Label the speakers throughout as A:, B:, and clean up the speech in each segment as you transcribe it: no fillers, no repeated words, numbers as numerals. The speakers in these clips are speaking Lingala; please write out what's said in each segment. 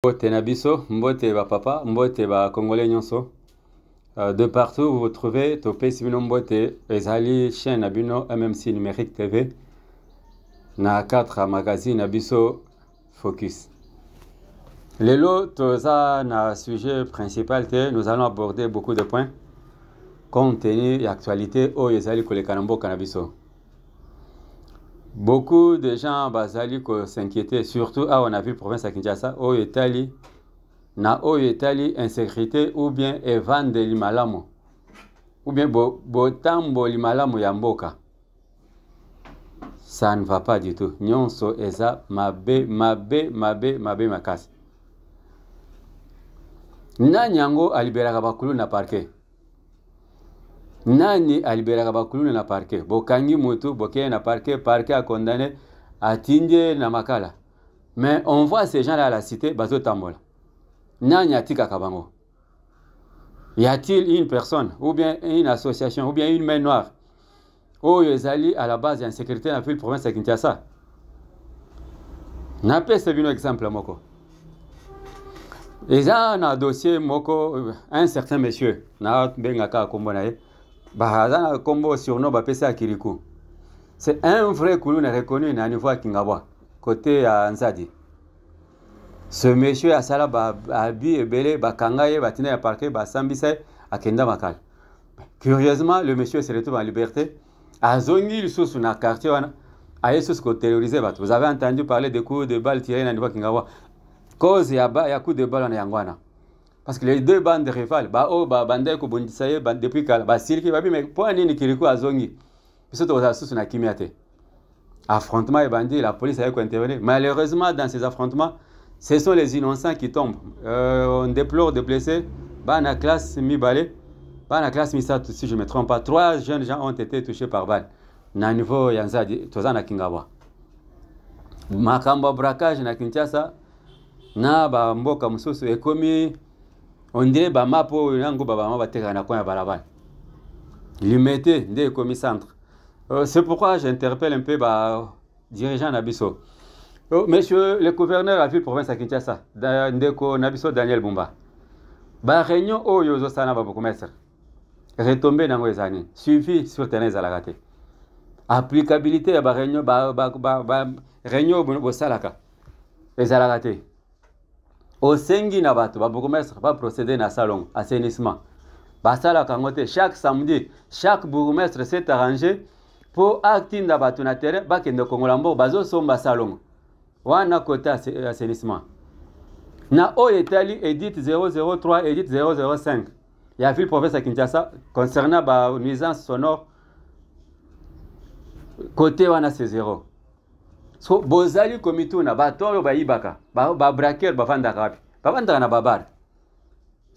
A: Mbote Nabiso, Mbote ba papa, Mbote ba Congolais nyonso. De partout vous vous trouvez, Topé Sibino Mbote, Ezali, chaîne Abino, MMC Numérique TV, na 4 magazine Nabiso Focus. Lelo, toza na sujet principal, nous allons aborder beaucoup de points, compte tenu de l'actualité, au Ezali Kolekanambo Kanabiso. Beaucoup de gens bazali s'inquiétaient, surtout à on a vu province à Kinshasa, au Italie, na au Italie insécurité ou bien evande limalamo, ou bien botambo limalamo yamboka. Ça ne va pas du tout. Nyonso eza mabe makasi. Nani yango aliberaka bakulu na parquet. Nani aliberaka bakulu na parquet. Bokangi mutu, bokeye na parquet a condamné à tindie na makala. Mais on voit ces gens-là à la cité, bazo tambola. Nani atika kabango. Y a-t-il une personne, ou bien une association, ou bien une main noire, où ils allaient à la base d'insécurité dans la ville province de Kinshasa? N'a pas ce exemple moko. Ils ont un dossier moko, un certain monsieur, na bengaka kombonaye. Bahazana Kombo surnom Bapesa Kirikou. C'est un vrai Kouloun reconnu à niveau Kingawa, côté à Nzadi. Ce monsieur a sala Abi et Belé, Bakangaye, Batine à Parquet, Basambise, à Kenda Makal. Curieusement, le monsieur se retrouve en liberté. À Zongi, le sous na quartier, à Yesus ko terrorisé. Vous avez entendu parler des coups de balles tirés à niveau Kingawa. Cause ya coup de balle en Yangwana. Parce que les deux bandes rivales, bandai ko bondisaye depuis kala, silki babi mais pour nini Kirikou azongi. Parce que oza sous na kimiate. Affrontement et bandits, la police a intervenu. Malheureusement dans ces affrontements, ce sont les innocents qui tombent. On déplore de blessés. Bana classe mi balé, bana classe mi sa si je me trompe pas, 3 jeunes gens ont été touchés par balle. Na niveau yanzadi tozana kingawa. Makamba braquage na Kinshasa na ba mboka mususu ekomi. On dirait que mapo yango baba bateka na konya balabala. Limité des commis centre. C'est pourquoi j'interpelle un peu ba dirigeant Nabiso. Monsieur le gouverneur de la ville province à Kinshasa, ndeko Nabiso Daniel Bumba. Ba réunion o yozo sana ba bokomestre. Retomber nango ezani. Suivi sur terrain za la applicabilité ya ba réunion réunion bo salaka. Ezalagate. Au sengi na bato, ba bourgmestre va procéder na salon, assainissement. Basala kangote, chaque samedi, chaque bourgmestre s'est arrangé pour acter na bato na terrain, ba kende kongolambo, bazo somba salon. Wana kota assainissement. Na o Italie, édite 003, édite 005. Il y a vu le professeur Kinshasa concernant la nuisance sonore. Côté wana c'est 0. So bozali komitu na bato ba ibaka ba braquer ba vanda kapi ba vanda na babar.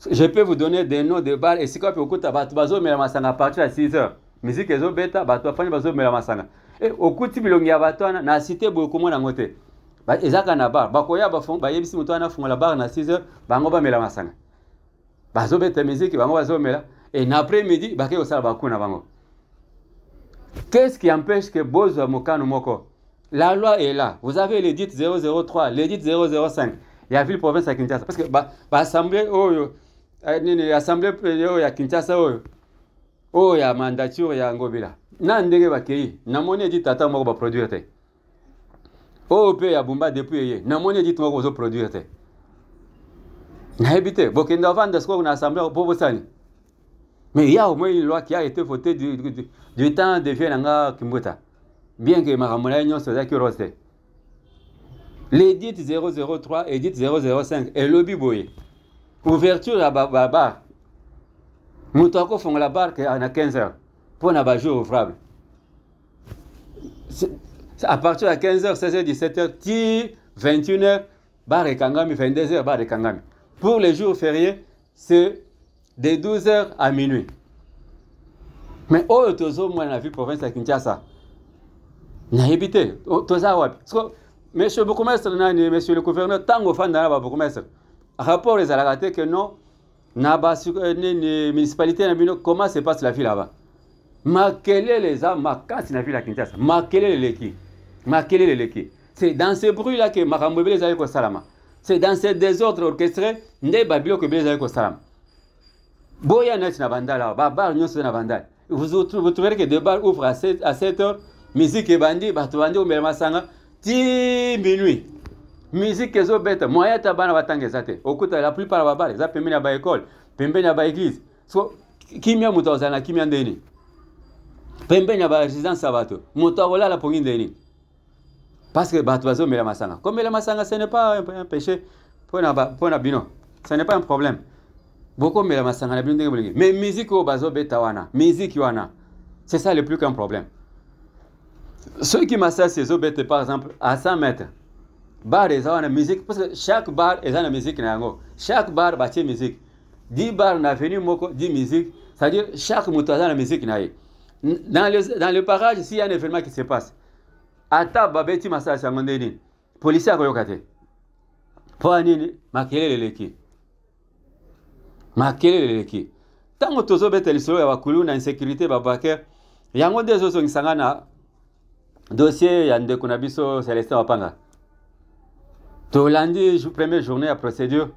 A: Je peux vous donner des noms de bars et si quoi peut okuta bato bazo mela masanga à partir de 6 heures. Musique ezo beta bato afani bazo mela masanga. Et okuti bilongi ya bato na cité bokomo na ngote. Ba ezaka na bar bakoya ba fond ba yebisi muto na funga la bar na 6 heures bango ba mela masanga. Bazo beta musique bango bazo mela et après-midi ba ke osala bakuna bango. Qu'est-ce qui empêche que bozo mokano moko? La loi est là. Vous avez l'édit 003, l'édit 005. Il y a vu le province à Kinshasa. Parce que l'assemblée, l'assemblée à Kinshasa, il y a mandature, il y a Ngobila. Nandege bakei, namoni dit tata moko ba produire te. Oh pe ya bumba depuis namoni dit moko zo produire te. Na habité, bokenda vendre ce qu'on a assemblée pour vous sani. Mais il y a au moins une loi qui a été votée du temps de Vienanga Kimbuta. Bien que Maramona Nyon soit accurate. L'édit 003, édit 005, et lobby boy. Ouverture à Babar. Moutako font la barque à 15 heures. Pour un jour ouvrable. À partir de 15h, 16h, 17h, 21h, bar et Kangami, 22h, bar et Kangami. Pour les jours fériés, c'est de 12h à minuit. Mais au Tozo, moi, dans la ville province de Kinshasa, n'a habité. Toza wapi. Monsieur le monsieur le gouverneur, tango fan dans la bourgmestre. Rapport les alagaté que non, n'a pas municipalité comment se passe la ville là-bas. Ma quel est les âmes, ma casse la ville à Kinshasa. Ma quel est les qui. Ma quel est les qui. C'est dans ce bruit là que Maramobé les a eu au Salama. C'est dans ce désordre orchestré, nde babilo que beza ko salam. Boya net na bandala, babar nyonso na bandala. Vous trouverez que deux bars ouvrent à 7 heures, musique et bandi, bato bandi au Melmasanga, 10 minuit. Musique et bête, moyen tabana batanga zate. Okuta la plupart babar, ça pembe na ba école, pembe na ba église. So kimia mutozana kimia ndeni. Pembe na ba résidence sabato. Mutola la pongi ndeni. Parce que bato bazo Melmasanga. Comme Melmasanga ce n'est pas un péché pour na bino. Ce n'est pas un problème. Beaucoup mais la masanga na bino ndenge. Mais musique au bazo beta wana, musique wana. C'est ça le plus qu'un problème. Ceux qui massent ces obètes par exemple à 100 mètres. Bar et la musique parce que chaque bar est dans la musique nango. Chaque bar bâtit musique. 10 bars na venu moko 10 musique, c'est-à-dire chaque moto dans la musique naïe. Dans le parage s'il y a un événement qui se passe. Ata babeti massa sangondeni. Policier ko yokate. Po anini makelele leki. Makelele leki. Tango tozo bete lisolo ya bakulu na insécurité babaker. Yango dezo so ngisanga na dossier ya ndeko na biso Célestin Wapanga. To lundi, première journée à procédure.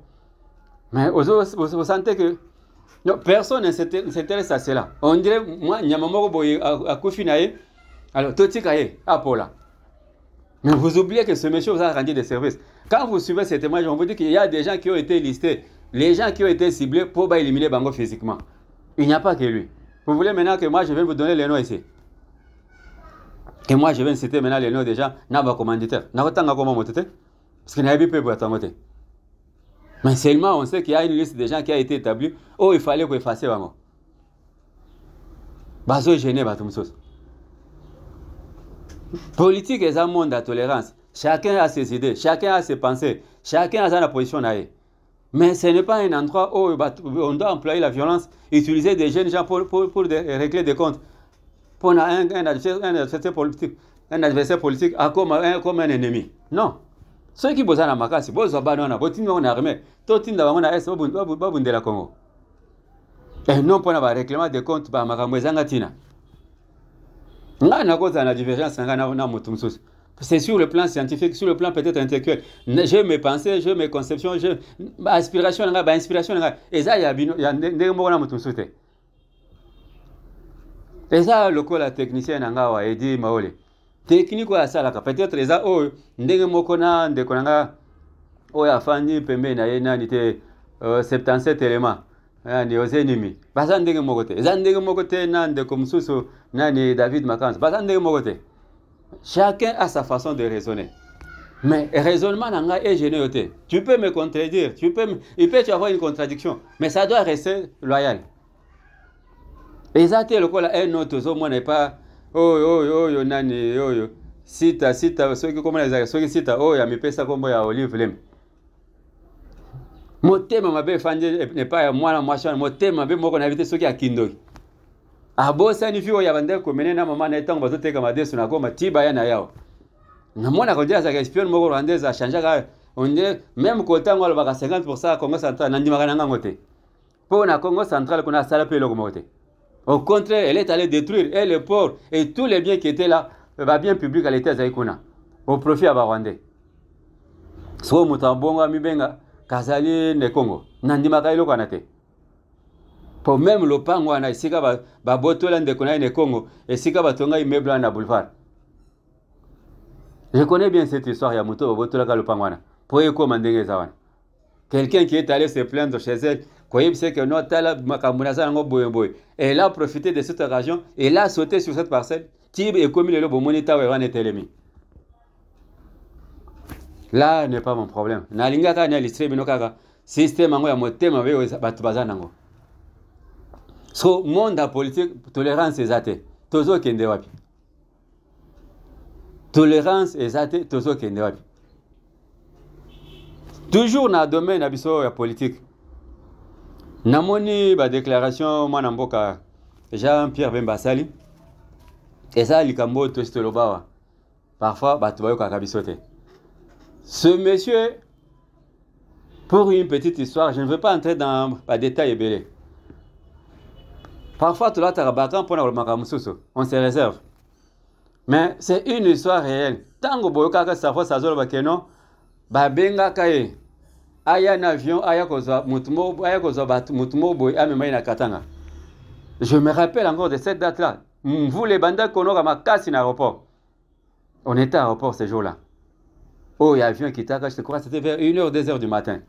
A: Mais vous sentez que non, personne ne s'intéresse à cela. On dirait, moi, Nyamamoko Boye à Koufinaye, alors Totikaye, à Paula. Mais vous oubliez que ce monsieur vous a rendu des services. Quand vous suivez ces témoignages, on vous dit qu'il y a des gens qui ont été listés, les gens qui ont été ciblés pour éliminer Bango physiquement. Il n'y a pas que lui. Vous voulez maintenant que moi je vais vous donner les noms ici. Et moi je vais citer maintenant les noms des gens, Naba commanditaire. Nakotanga comment motote? Parce qu'il n'y a pas de temps. Mais seulement on sait qu'il y a une liste de gens qui a été établie. Oh, il fallait qu'on efface Bango. Bazo gêné, Batumsos. Politique est un monde de tolérance. Chacun a ses idées, chacun a ses pensées, chacun a sa position. Mais ce n'est pas un endroit où on doit employer la violence, utiliser des jeunes gens pour régler des comptes. Pour un adversaire politique comme un ennemi. Non. Ceux qui bossent à Makasi, bossent à Banana, bossent en armée, tout le monde a été la Congo. Et non pour réclamer des comptes par Makamwezangatina. La divergence, c'est sur le plan scientifique, sur le plan peut-être intellectuel. J'ai mes pensées, j'ai mes conceptions, j'ai ma aspiration, et ça, il y a des mots dans mon souhait. Et ça, le coup, la technicienne, a dit Maole. Technique, ça, peut-être les a, oh, ndenge mokona, ndekonanga, oh, ya fandi, pembe, na yena, nite 77 éléments. Ni aux ennemis. Basan ndenge mokote. Zandenge mokote na ndeko msusu na ni David Makanz. Basan ndenge mokote. Chacun a sa façon de raisonner. Mais raisonnement nanga est généreux. Tu peux me contredire, il peut y avoir une contradiction, mais ça doit rester loyal. Et ça le quoi un autre zo moi n'est pas oh nani oh sita ceux qui comment les ceux qui cita oh ya mi pesa kombo ya Olive Lem. Motema mabe fanje n'est pas moi machin motema mabe moko na vite soki akindoki. Abosa ni fio ya bande ko menena mama na etango bazoteka madesu na goma tiba ya na yao. Na mona ko dia za espion moko rwandaise a changer ka on dit même ko tango ba 50% Congo central na ndima kana ngote. Pour na Congo central kuna sala pe loko mote. Au contraire, elle est allée détruire et le port et tous les biens qui étaient là, va bien public à l'état zaikuna au profit à Barwandais. So mutambonga mibenga Kazali ne Congo. Nandima kailo kanate. Pour même le pango na isika ba botola ndekona ne Congo et sika batonga immeuble na boulevard. Je connais bien cette histoire ya moto botola ka le pango na. Pour eko mandenge zawana. Quelqu'un qui est allé se plaindre chez elle, koyeb sait que no tala makambunaza ngo boyeboy. Elle a profité de cette occasion et elle a sauté sur cette parcelle. Tib et comme le bomonita wa wana telemi. Là n'est pas mon problème. Nalinga ka na listre bino kaka système ngo ya motema ve batu bazana ngo. So monde a politique tolérance ezate. Tozo kende wapi. Tolérance ezate tozo kende wapi. Toujours dans le domaine de politique. Namoni ba déclaration mwana mboka Jean-Pierre Bemba-Sali. Et ça likambo tostolobawa. Parfois ba tubayo kakabisote. Ce monsieur, pour une petite histoire, je ne veux pas entrer dans les détails belé. Parfois tu l'as tarabakan pour le makamususu, on se réserve. Mais c'est une histoire réelle. Tango boyo kaka safo sazolo bakeno ba benga kaye. aya un avion, aya kozwa mutumo boy amemai na Katanga. Je me rappelle encore de cette date-là. Vous les bandits konoka makasi na aéroport. On était à l'aéroport ce jour-là. Oh, il y a un avion qui t'a je crois c'était vers 1h, 2h du matin.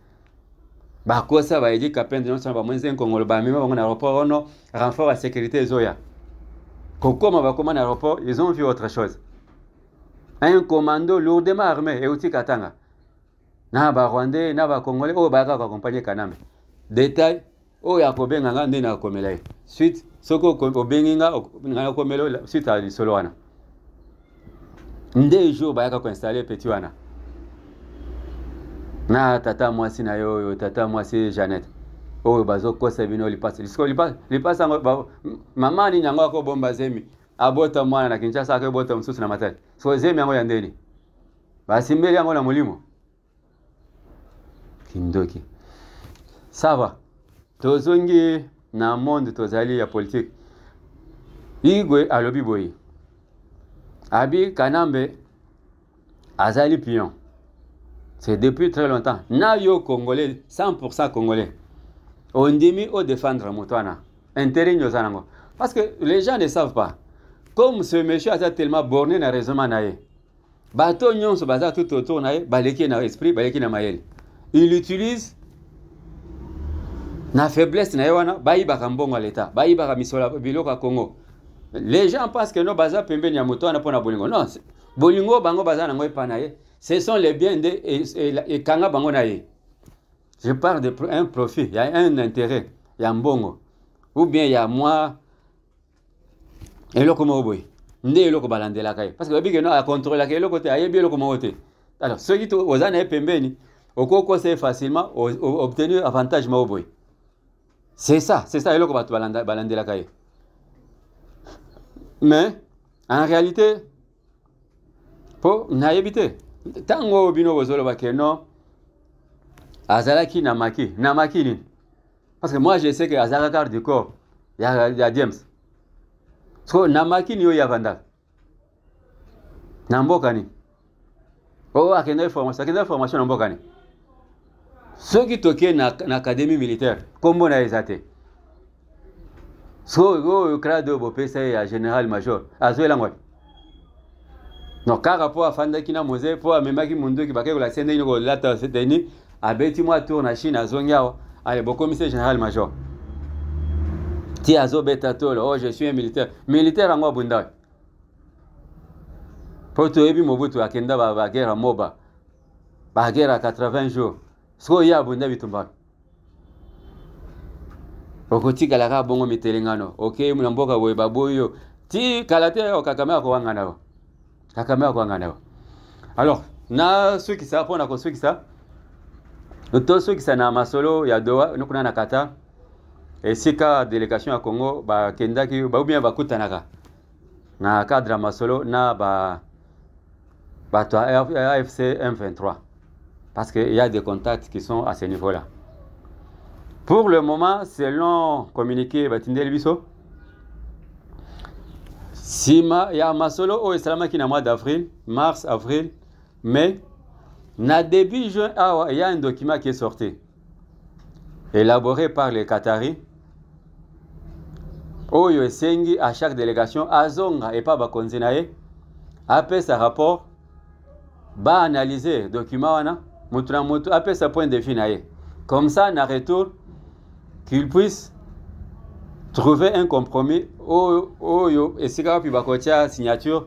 A: Bah quoi ça va dire qu'après de non ça va moins un Congo ba même on aéroport on renfort à sécurité zoya. Comment va comment aéroport, ils ont vu autre chose. Un commando lourdement armé et outil Katanga. Na ba Rwandais, na ba Congolais, oh ba ka accompagner Kaname. Détail, oh ya ko benga ngande na komela. Suite, soko ko benga ngana komelo suite à solo wana. Nde jour ba ka ko installer petit wana. Na tata mwasi na yo, tata mwasi Jeannette. Oh bazo ko sabino li passe. Li passe mama ni nyangwa ko bomba zemi. Abota mwana na Kinshasa ko bota msusu na matali. So zemi yango ya ndeni. Basi mbele yango na mulimo. Kindoki. Ça va. Tozongi na monde tozali ya politique. Igwe alobi boyi. Abi Kanambe azali pion. C'est depuis très longtemps. Na yo Congolais, 100% Congolais. On dit au défendre Moutouana. Intérêt nyozanango. Parce que les gens ne savent pas. Comme ce monsieur a tellement borné na raisonnement nae. Bato nyonso baza tout autour nae, baleki na esprit, baleki na mayel. Il utilise na faiblesse na wana, baïba mbongo à l'état, baïba misola biloko à Congo. Les gens pensent que no baza pembe nya Moutouana pona bolingo. Non, bolingo bango baza nango epanaye. Ce sont les biens de et kanga bango nae. Je parle de un profit, il y a un intérêt, il y a un bongo. Ou bien il y a moi et le comme boy. Ndé le ko balandela kay. Parce que babi que no a contrôler la le côté ayebi le comme côté. Alors ceux qui aux années pembeni, au koko c'est facilement obtenir avantage ma boy. C'est ça le ko balandela kay. Mais en réalité pour naïbité tango bino bozolo bakeno azalaki namaki ni parce que moi je sais que azalaka du corps il y a James so namaki ni yo ya vanda namboka ni oh akenda formation namboka ni ceux qui toquent na académie militaire kombo na ezate so yo crado bo pesa ya général major azoela ngwa. Non, car rapport à Fandakina Mose, pour Memaki Mundo qui va la scène de la Sétani, à Betty moi tourne à Chine à Zongyao, à le commissaire général major. Ti azo betatol, oh je suis un militaire. Militaire en moi bunda. Pour tout ebi Mobutu à Kenda ba guerre à Moba. Ba guerre à 80 jours. So ya bunda bitumba. Okoti kalaka bongo mitelengano. OK, mlamboka we baboyo. Ti kalate o kakame ko wangana. Alors, na ceux qui savent, on a construit qui ça. Tous ceux qui sont na masolo, il y a Doha, nous connaissons na Qatar. Et si ka délégation à Congo, ba kenda ki ba ou bien ba kutanaka. Na cadre masolo na ba toi AFC M23. Parce qu'il y a des contacts qui sont à ce niveau-là. Pour le moment, selon communiqué Batindel Biso, Sima ya masolo au Islam qui na mois d'avril, mars, avril, mai, na début juin, il y a un document qui est sorti, élaboré par les Qataris. Oyo esengi à chaque délégation azonga et pas bakonzinae, après sa rapport, ba analyser document wana, mutra mutu après sa point de vue nae. Comme ça, na retour, qu'il puisse trouver un compromis et si puis bakotia signature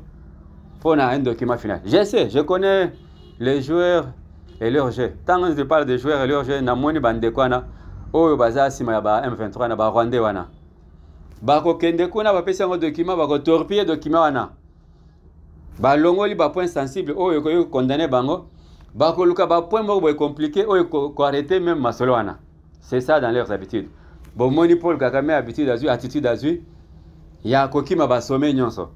A: pour un document final. Je sais, je connais les joueurs et leurs jeux. Tant que je parle des joueurs et leurs jeux, na moni bande kwana oyo baza sima ya ba M23 na ba Rwandais wana. Bako kende kuna ba pesa ngo document bako torpiller document wana. Ba longoli ba point sensible oyo ko condamner bango. Bako luka ba point mo boy compliqué oyo ko arrêter même masolo wana. C'est ça dans leurs habitudes. Bon, moni Paul Kagame habitude azui, attitude azui, ya kokima ba sommet nyonso.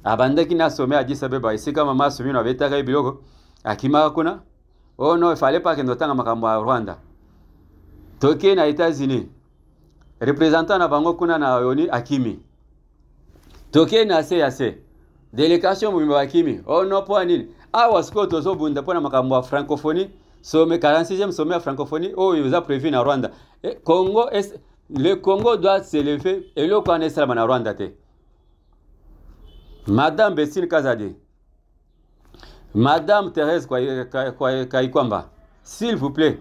A: Abandaki na sommet à Addis Abeba, ici comme mama sommet na vetaka biloko, akima kuna. Oh non, il fallait pas que notanga makambo à Rwanda. Toke na États-Unis. Représentant na bango kuna na yoni akimi. Toke na CAC. Délégation mumba akimi. Oh non, pour anil. Awa sko tozo bunda pona makambo à francophonie, sommet 46e sommet à francophonie oh il vous a prévu na Rwanda et Congo le Congo doit s'élever et le connaît ça na Rwanda te Madame Bessine Kazadi, Madame Thérèse Kaikwamba, s'il vous plaît,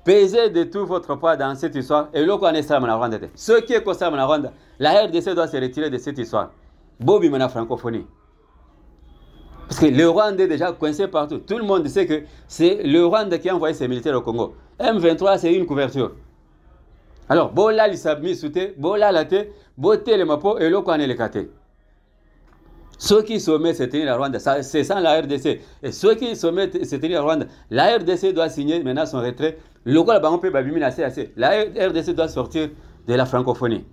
A: pesez de tout votre poids dans cette histoire et le connaît ça na Rwanda te. Ce qui est concerne na Rwanda, la RDC doit se retirer de cette histoire. Bobby mana francophonie. Parce que le Rwanda est déjà coincé partout. Tout le monde sait que c'est le Rwanda qui a envoyé ses militaires au Congo. M23, c'est une couverture. Alors, Bola l'Isabmi Souté, Bola Late, Boté le Mapo et le Kwane le Kate. Ceux qui sommet se tenir à Rwanda, c'est sans la RDC. Et ceux qui sommet se tenir à Rwanda, la RDC doit signer maintenant son retrait. Le la RDC doit sortir de la francophonie.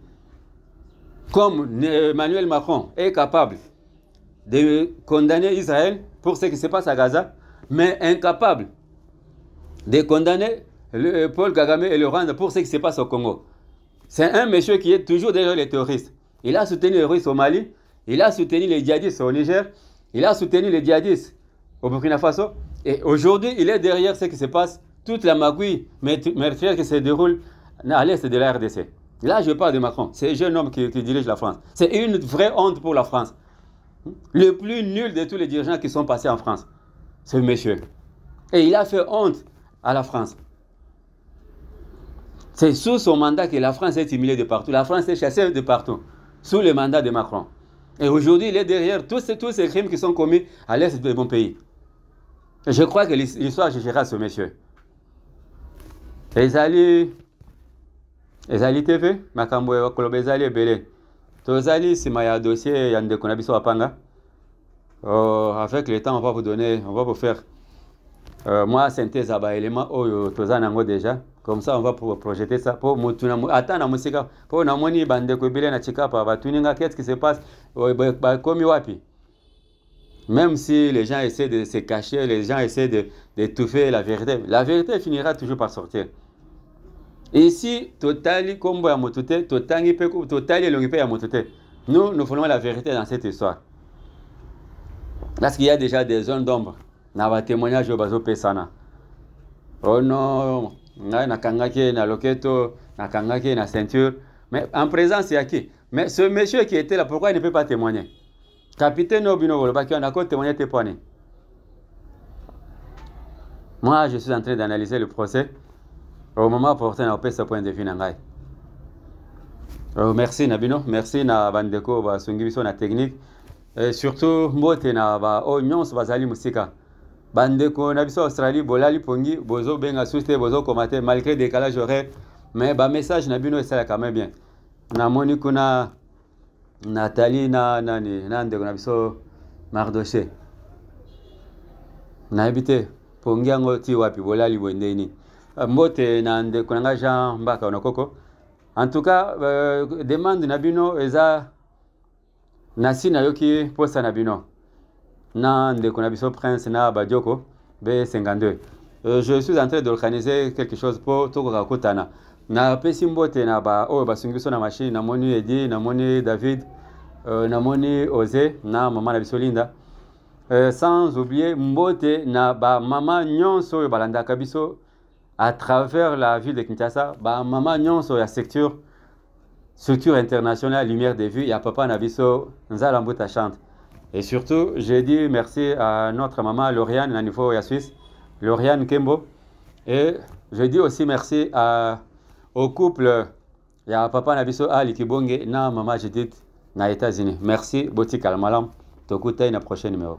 A: Comme Emmanuel Macron est capable de condamner Israël pour ce qui se passe à Gaza, mais incapable de condamner Paul Kagame et le Rwanda pour ce qui se passe au Congo. C'est un monsieur qui est toujours derrière les terroristes. Il a soutenu les Russes au Mali, il a soutenu les djihadistes au Niger, il a soutenu les djihadistes au Burkina Faso, et aujourd'hui il est derrière ce qui se passe, toute la magouille meurtrière qui se déroule à l'est de la RDC. Là je parle de Macron, c'est un jeune homme qui dirige la France. C'est une vraie honte pour la France. Le plus nul de tous les dirigeants qui sont passés en France, ce monsieur. Et il a fait honte à la France. C'est sous son mandat que la France est humiliée de partout. La France est chassée de partout, sous le mandat de Macron. Et aujourd'hui, il est derrière tous ces crimes qui sont commis à l'est de mon pays. Et je crois que l'histoire jugera ce monsieur. Ezali TV, Makambo et Wakolobe Ezali Ebele. Tozali, si ma dossier, Yande Konabiso Apanga. Avec le temps, on va vous donner, on va vous faire. Moi, synthèse à élément, Tozanango déjà. Comme ça, on va projeter ça. Pour attendre la musique. Pour Namoni, Bande Kobile, Nachikapa, Batuninga, qu'est-ce qui se passe? Même si les gens essaient de se cacher, les gens essaient d'étouffer la vérité finira toujours par sortir. Ici, Totali Kombo Yamotute, Totali Longipe Yamotute. Nous voulons la vérité dans cette histoire. Parce qu'il y a déjà des zones d'ombre. Na témoignage au Bazo Pesana. Oh non, na kangaki na loketo, na kangaki na ceinture. Mais en présence, il y a qui? Mais ce monsieur qui était là, pourquoi il ne peut pas témoigner? Capitaine Obino Volbaki, on a quoi témoigner témoigner? Moi, je suis en train d'analyser le procès. Au moment opportun, on peut ce point de vue. Merci Nabino, merci na Bandeko, Basungibiso na technique. Et surtout, Mbote na ba Onyons Bazali Musika. Bandeko Nabiso Australie, Bolali Pongi, Bozo Benga Souste, Bozo Komate, malgré décalage horaire. Mais ba message Nabino est ça quand même bien. Na Monikuna Nathalie na Ndeko Nabiso Mardoché. Na habité Pongi Ango Tiwapi, Bolali Wendeni. Mbote na Ndeko Nanga Jean Mbaka Onokoko. En tout cas, demande Nabino eza Nasi Nayoki posa Nabino. Na Ndeko Nabiso Prince na Badioko B52. Je suis en train d'organiser quelque chose pour Toko Kakutana. Na pesi Mbote na ba basungiso na machine na moni Edi, na moni David, na moni Ose, na maman Nabiso Linda. Sans oublier Mbote na ba maman Nyonso balanda kabiso à travers la ville de Kinshasa, ba maman Nyonso ya structure internationale Lumière de Vue, il y a papa Nabiso Nzalambuta chante. Et surtout, j'ai dit merci à notre maman Lauriane à niveau ya Suisse, Lauriane Kembo. Et je dis aussi merci au couple, il y a papa Nabiso Ali Kibonge na maman Judith na États-Unis. Merci, Boti Kalmalam. Tokutai na prochain numéro.